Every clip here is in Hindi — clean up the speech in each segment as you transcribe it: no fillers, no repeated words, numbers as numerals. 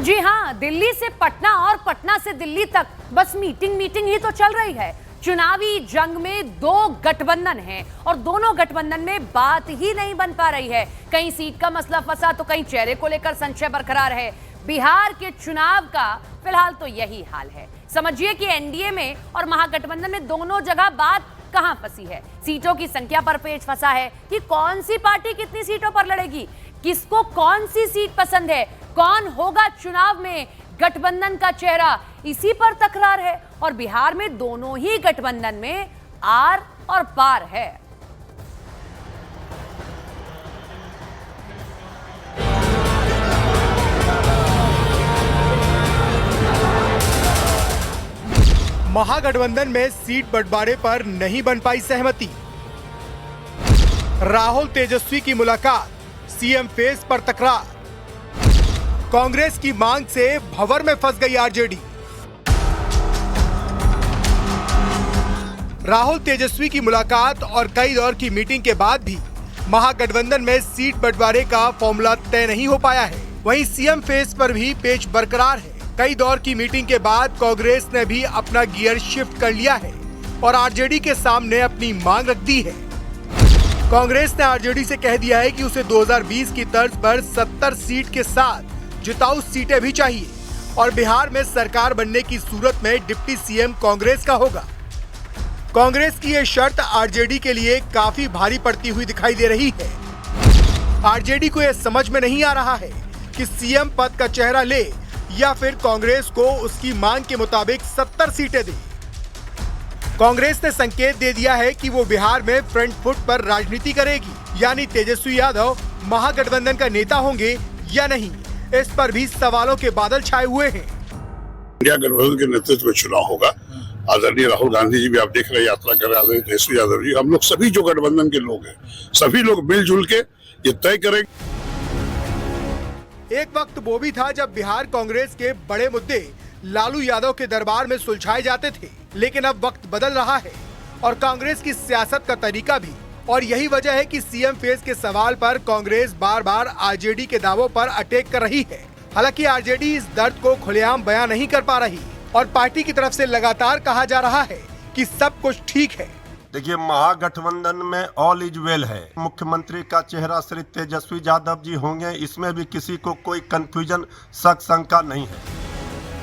जी हाँ, दिल्ली से पटना और पटना से दिल्ली तक बस मीटिंग ही तो चल रही है। चुनावी जंग में दो गठबंधन हैं और दोनों गठबंधन में बात ही नहीं बन पा रही है। कहीं सीट का मसला फंसा तो कहीं चेहरे को लेकर संशय बरकरार है। बिहार के चुनाव का फिलहाल तो यही हाल है। समझिए कि एनडीए में और महागठबंधन में दोनों जगह बात कहां फंसी है। सीटों की संख्या पर पेच फंसा है कि कौन सी पार्टी कितनी सीटों पर लड़ेगी, किसको कौन सी सीट पसंद है, कौन होगा चुनाव में गठबंधन का चेहरा, इसी पर तकरार है। और बिहार में दोनों ही गठबंधन में आर और पार है। महागठबंधन में सीट बंटवारे पर नहीं बन पाई सहमति। राहुल तेजस्वी की मुलाकात, सीएम फेस पर तकरार। कांग्रेस की मांग से भंवर में फंस गई आरजेडी। राहुल तेजस्वी की मुलाकात और कई दौर की मीटिंग के बाद भी महागठबंधन में सीट बंटवारे का फॉर्मूला तय नहीं हो पाया है। वहीं सीएम फेस पर भी पेच बरकरार है। कई दौर की मीटिंग के बाद कांग्रेस ने भी अपना गियर शिफ्ट कर लिया है और आरजेडी के सामने अपनी मांग रख दी है। कांग्रेस ने आरजेडी से कह दिया है कि उसे 2020 की तर्ज पर 70 सीट के साथ जिताऊ सीटें भी चाहिए और बिहार में सरकार बनने की सूरत में डिप्टी सीएम कांग्रेस का होगा। कांग्रेस की यह शर्त आरजेडी के लिए काफी भारी पड़ती हुई दिखाई दे रही है। आरजेडी को यह समझ में नहीं आ रहा है कि सीएम पद का चेहरा ले या फिर कांग्रेस को उसकी मांग के मुताबिक 70 सीटें दे। कांग्रेस ने संकेत दे दिया है कि वो बिहार में फ्रंट फुट पर राजनीति करेगी, यानी तेजस्वी यादव महागठबंधन का नेता होंगे या नहीं, इस पर भी सवालों के बादल छाए हुए हैं। इंडिया गठबंधन के नेतृत्व में चुनाव होगा। आदरणीय राहुल गांधी जी भी आप देख रहे हैं यात्रा कर रहे हैं, आदरणीय तेजस्वी यादव जी, हम लोग सभी जो गठबंधन के लोग हैं, सभी लोग मिलजुल के ये तय करेंगे। एक वक्त वो भी था जब बिहार कांग्रेस के बड़े मुद्दे लालू यादव के दरबार में सुलझाए जाते थे, लेकिन अब वक्त बदल रहा है और कांग्रेस की सियासत का तरीका भी। और यही वजह है कि सीएम फेस के सवाल पर कांग्रेस बार बार आरजेडी के दावों पर अटैक कर रही है। हालांकि आरजेडी इस दर्द को खुलेआम बयां नहीं कर पा रही और पार्टी की तरफ से लगातार कहा जा रहा है कि सब कुछ ठीक है। देखिए, महागठबंधन में ऑल इज वेल है। मुख्यमंत्री का चेहरा श्री तेजस्वी यादव जी होंगे, इसमें भी किसी को कोई कंफ्यूजन शक शंका नहीं है।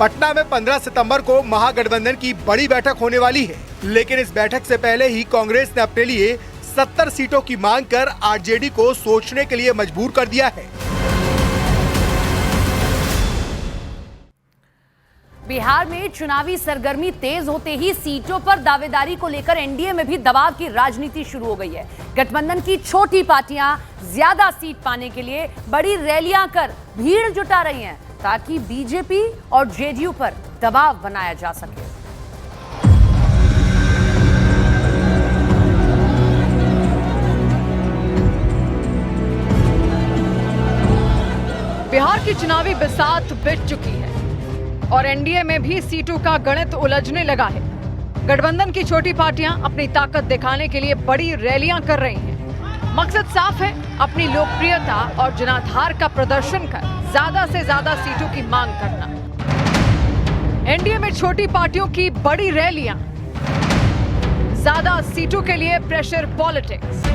पटना में 15 सितंबर को महागठबंधन की बड़ी बैठक होने वाली है, लेकिन इस बैठक से पहले ही कांग्रेस ने अपने लिए 70 सीटों की मांग कर आरजेडी को सोचने के लिए मजबूर कर दिया है। बिहार में चुनावी सरगर्मी तेज होते ही सीटों पर दावेदारी को लेकर एनडीए में भी दबाव की राजनीति शुरू हो गई है। गठबंधन की छोटी पार्टियां ज्यादा सीट पाने के लिए बड़ी रैलियां कर भीड़ जुटा रही हैं ताकि बीजेपी और जेडीयू पर दबाव बनाया जा सके। बिहार की चुनावी बरसात बिछ चुकी है और एनडीए में भी सीटों का गणित उलझने लगा है। गठबंधन की छोटी पार्टियां अपनी ताकत दिखाने के लिए बड़ी रैलियां कर रही हैं। मकसद साफ है, अपनी लोकप्रियता और जनाधार का प्रदर्शन कर ज्यादा से ज्यादा सीटों की मांग करना। एनडीए में छोटी पार्टियों की बड़ी रैलियां, ज्यादा सीटों के लिए प्रेशर पॉलिटिक्स।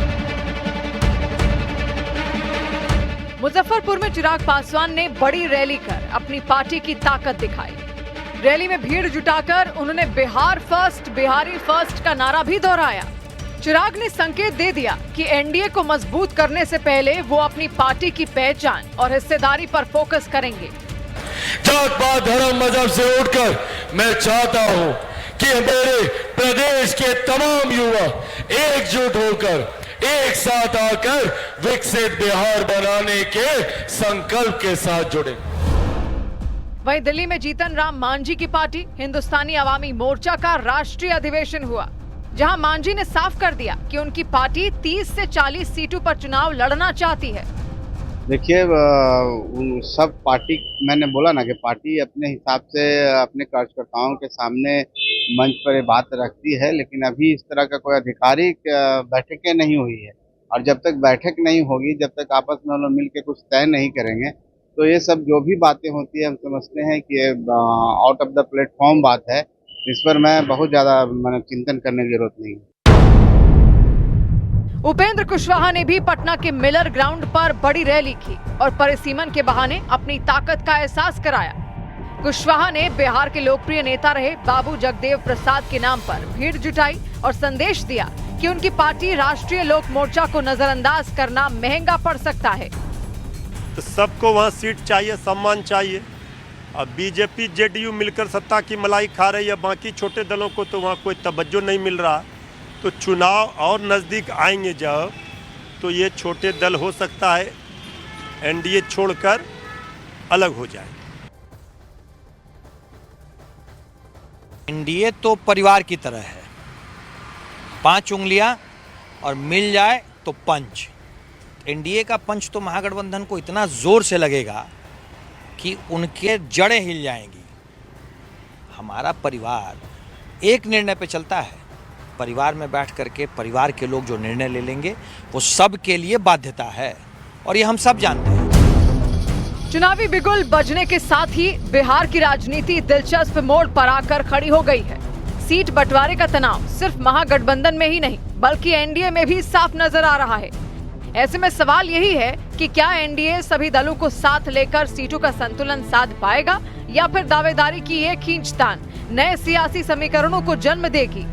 मुजफ्फरपुर में चिराग पासवान ने बड़ी रैली कर अपनी पार्टी की ताकत दिखाई। रैली में भीड़ जुटाकर उन्होंने बिहार फर्स्ट, बिहारी फर्स्ट का नारा भी दोहराया। चिराग ने संकेत दे दिया कि एनडीए को मजबूत करने से पहले वो अपनी पार्टी की पहचान और हिस्सेदारी पर फोकस करेंगे। जात पात धर्म मजहब से उठकर मैं चाहता हूं कि मेरे प्रदेश के तमाम युवा एकजुट होकर एक साथ आकर विकसित बिहार बनाने के संकल्प के साथ जुड़े। वहीं दिल्ली में जीतन राम मांझी की पार्टी हिंदुस्तानी अवामी मोर्चा का राष्ट्रीय अधिवेशन हुआ, जहां मांझी ने साफ कर दिया कि उनकी पार्टी 30 से 40 सीटों पर चुनाव लड़ना चाहती है। देखिए, सब पार्टी, मैंने बोला ना कि पार्टी अपने हिसाब से अपने कार्यकर्ताओं के सामने मंच पर ये बात रखती है, लेकिन अभी इस तरह का कोई आधिकारिक बैठकें नहीं हुई है। और जब तक बैठक नहीं होगी, जब तक आपस में हम लोग मिल के कुछ तय नहीं करेंगे, तो ये सब जो भी बातें होती है हम समझते हैं कि आउट ऑफ द प्लेटफॉर्म बात है। इस पर मैं बहुत ज्यादा चिंतन करने की जरूरत नहीं है। उपेंद्र कुशवाहा ने भी पटना के मिलर ग्राउंड पर बड़ी रैली की और परिसीमन के बहाने अपनी ताकत का एहसास कराया। कुशवाहा ने बिहार के लोकप्रिय नेता रहे बाबू जगदेव प्रसाद के नाम पर भीड़ जुटाई और संदेश दिया कि उनकी पार्टी राष्ट्रीय लोक मोर्चा को नजरअंदाज करना महंगा पड़ सकता है। तो सबको वहाँ सीट चाहिए, सम्मान चाहिए। अब बीजेपी जेडीयू मिलकर सत्ता की मलाई खा रही है, बाकी छोटे दलों को तो वहाँ कोई तवज्जो नहीं मिल रहा। तो चुनाव और नज़दीक आएंगे जब, तो ये छोटे दल हो सकता है एनडीए छोड़कर अलग हो जाए। एनडीए तो परिवार की तरह है, 5 उंगलियां और मिल जाए तो पंच। एनडीए का पंच तो महागठबंधन को इतना जोर से लगेगा कि उनके जड़ें हिल जाएंगी। हमारा परिवार एक निर्णय पे चलता है, परिवार में बैठ करके परिवार के लोग जो निर्णय ले लेंगे वो सब के लिए बाध्यता है और ये हम सब जानते हैं। चुनावी बिगुल बजने के साथ ही बिहार की राजनीति दिलचस्प मोड़ पर आकर खड़ी हो गई है। सीट बंटवारे का तनाव सिर्फ महागठबंधन में ही नहीं बल्कि एनडीए में भी साफ नजर आ रहा है। ऐसे में सवाल यही है कि क्या एनडीए सभी दलों को साथ लेकर सीटों का संतुलन साध पाएगा या फिर दावेदारी की ये खींचतान नए सियासी समीकरणों को जन्म देगी।